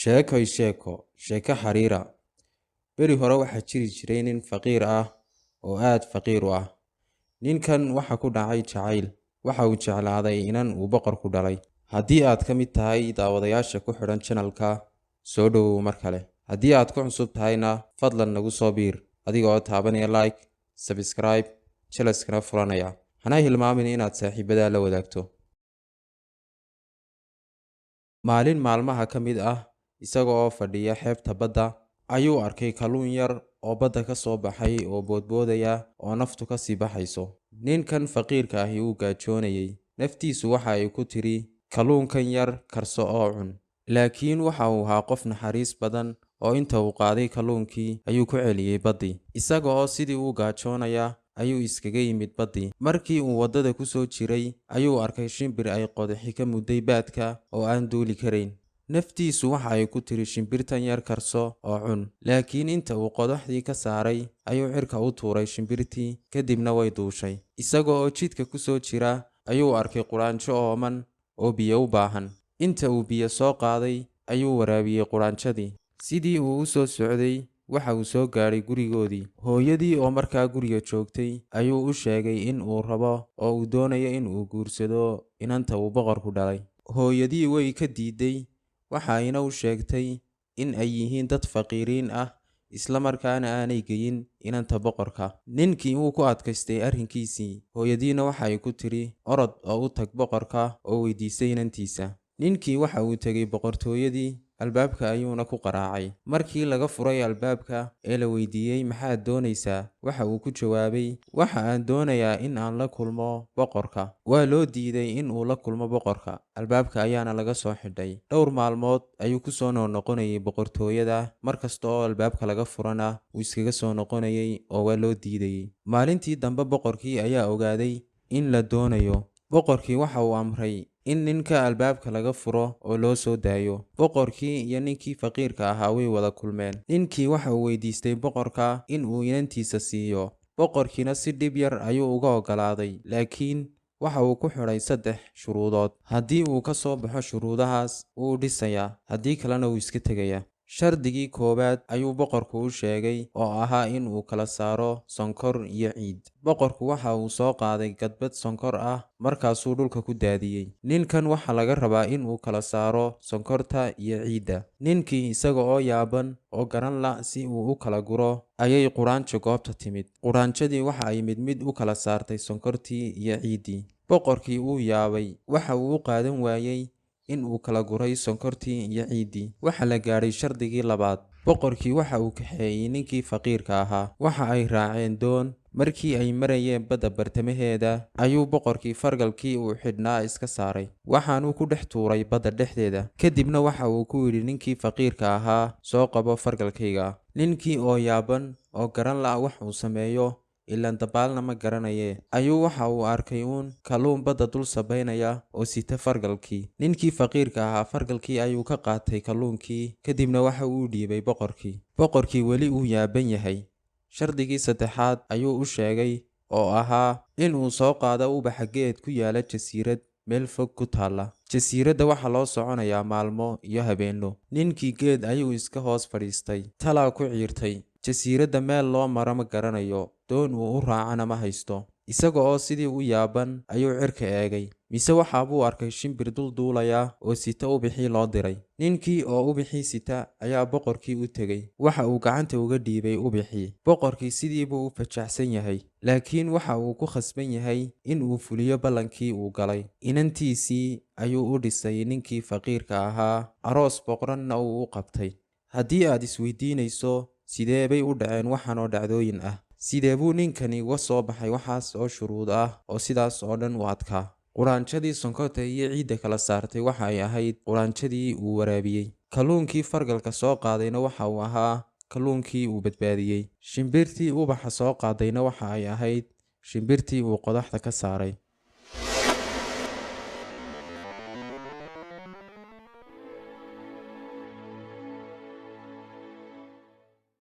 sheeko xariira. Beri hore waxaa jiri jiray nin faqiir ah oo aad faqiir u ah. Ninkan waxa ku dhacay jacayl. Waxa uu jeclaaday inan uu boqor ku dhalay. Haddii aad ka mid tahay daawadayaasha ku xidhan channelka, soo dhowow mar kale. Haddii aad ku cusub tahayna, fadlan nagu soo biir adigoo taabanaya like, subscribe, jalaskana furanaya. Hana hilmaamin inaad saaxiibada la wadaagto. Maalin maalmaha ka mid ah, isaga oo fadhiya xeebta badda, ayuu arkay kalluun yar oo badda ka soo baxay oo boodboodaya oo naftu ka sii baxayso. Ninkan faqiirka ahi uu gaajoonayay. Naftiisu waxa ay ku tiri, kalluunkan yar karso oo cun. Laakiin waxa uu ahaa qof naxariis badan oo inta uu qaaday kalluunkii ayuu ku celiyay baddii. Isaga oo sidii uu gaajoonaya ayuu iskaga yimid baddii. Markii uu waddada ku soo jiray ayuu arkay shimbir ay qodaxi ka mudday baadka oo aan duuli karayn. Naftiisu waxa ay ku tiri, shimbirtan yar karso oo cun. Laakiin inta uu qodaxdii ka saaray ayuu cirka u tuuray shimbirtii, kadibna way duushay. Isaga oo jidka ku soo jira ayuu arkay quraanjo ooman oo biyo u baahan. Inta uu biyo soo qaaday ayuu waraabiyey quraanjadii. Sidii uu u soo socday waxa uu soo gaadhay gurigoodii. Hooyadii oo markaa guriga joogtay ayuu u sheegay in uu rabo oo uu doonayo in uu guursado inanta uu boqorku dhalay. Hooyadii way ka diiday, waxayna u sheegtay in ay yihiin dad faqiiriin ah, isla markaana aanay geyin inanta boqorka. Ninkii wuu ku adkaystay arrinkiisii. Hooyadiina waxa ay ku tiri, orod oo u tag boqorka oo weydiisay inantiisa. Ninkii waxa uu tegay boqortooyadii, albaabka ayuuna ku qaraacay. Markii laga furay albaabka ee la weydiiyey maxaad doonaysaa, waxa uu ku jawaabay, waxa aan doonayaa in aan la kulmo boqorka. Waa loo diiday in uu la kulmo boqorka. Albaabka ayaana laga soo xidhay. Dhowr maalmood ayuu ku soo noqnoqonayay boqortooyada. Mar kasta oo albaabka laga furana wuu iskaga soo noqonayay oo waa loo diidayay. Maalintii dambe boqorkii ayaa ogaaday in la doonayo. Boqorkii waxa uu amray in ninka albaabka laga furo oo loo soo daayo. Boqorkii iyo ninkii faqiirka ahaa way wada kulmeen. Ninkii waxa uu weydiistay boqorka in uu inantiisa siiyo. Boqorkiina si dhib yar ayuu uga oggolaaday, laakiin waxa uu ku xidhay 3 shuruudood. Haddii uu ka soo baxo shuruudahaas, wuu dhisayaa, haddii kalena wuu iska tegayaa. Shardigii koowaad ayuu boqorku u sheegay oo ahaa in uu kala saaro sonkor iyo ciid. Boqorku waxa uu soo qaaday gadbad sonkor ah, markaasuu dhulka ku daadiyey. Ninkan waxa laga rabaa in uu kala saaro sonkorta iyo ciidda. Ninkii isaga oo yaaban oo garan la si uu u kala guro ayay quraanjo goobta timid. Quraanjadii waxa ay mid u kala saartay sonkortii iyo ciiddii. Boqorkii uu yaabay. Waxa uu u qaadan waayey in uu kala guray sonkortii iyo ciiddii. Waxa la gaadhay shardigii labaad. Boqorkii waxa uu kaxeeyey ninkii faqiirka ahaa. Waxa ay raaceen doon. Markii ay marayeen badda bartamaheeda ayuu boqorkii fargalkii uu xidhnaa iska saaray, waxaanuu ku dhex tuuray badda dhexdeeda. Kadibna waxa uu ku yidhi ninkii faqiirka ahaa, soo qabo fargalkayga. Ninkii oo yaaban oo garan la' wax uu sameeyo, ilaan dabaalna ma garanaye, ayuu waxa uu arkay uun kalluun badda dul sabaynaya oo sita fargalkii. Ninkii faqiirka ahaa fargalkii ayuu ka qaatay kalluunkii, kadibna waxa uu dhiibay boqorkii. Boqorkii weli uu yaaban yahay. Shardigii 3aad ayuu u sheegay oo ahaa in uu soo qaado ubaxa geed ku yaala jasiirad meel fog ku taalla. Jasiiradda waxaa loo soconayaa maalmo iyo habeenno. Ninkii geed ayuu iska hoos fadhiistay. Talaa ku ciirtay. Jasiiradda meel loo maro ma garanayo, doon uu u raacana ma haysto. Isaga oo sidii u yaaban ayuu cirka eegay. Mise waxa buu arkay shimbir dulduulaya oo sita ubixii loo diray. Ninkii oo ubixii sita ayaa boqorkii u tegey. Waxa uu gacanta uga dhiibay ubixii. Boqorkii sidii buu u fajaxsan yahay, laakiin waxa uu ku khasban yahay in uu fuliyo ballankii uu galay. Inantiisii ayuu u dhisay ninkii faqiirka ahaa, aroos boqoranna uu u qabtay. Haddii aad isweydiinayso sidee bay u dhaceen waxaan oo dhacdooyin ah, sidee buu ninkani uga soo baxay waxaas oo shuruud ah oo sidaas oo dhan u adkaa? Quraanjadii sonkorta iyo ciidda kala saartay waxa ay ahayd quraanjadii uu waraabiyey. Kalluunkii fargalka soo qaadayna waxa uu ahaa kalluunkii uu badbaadiyey. Shimbirtii ubaxa soo qaadayna waxa ay ahayd shimbirtii uu qodaxda ka saaray.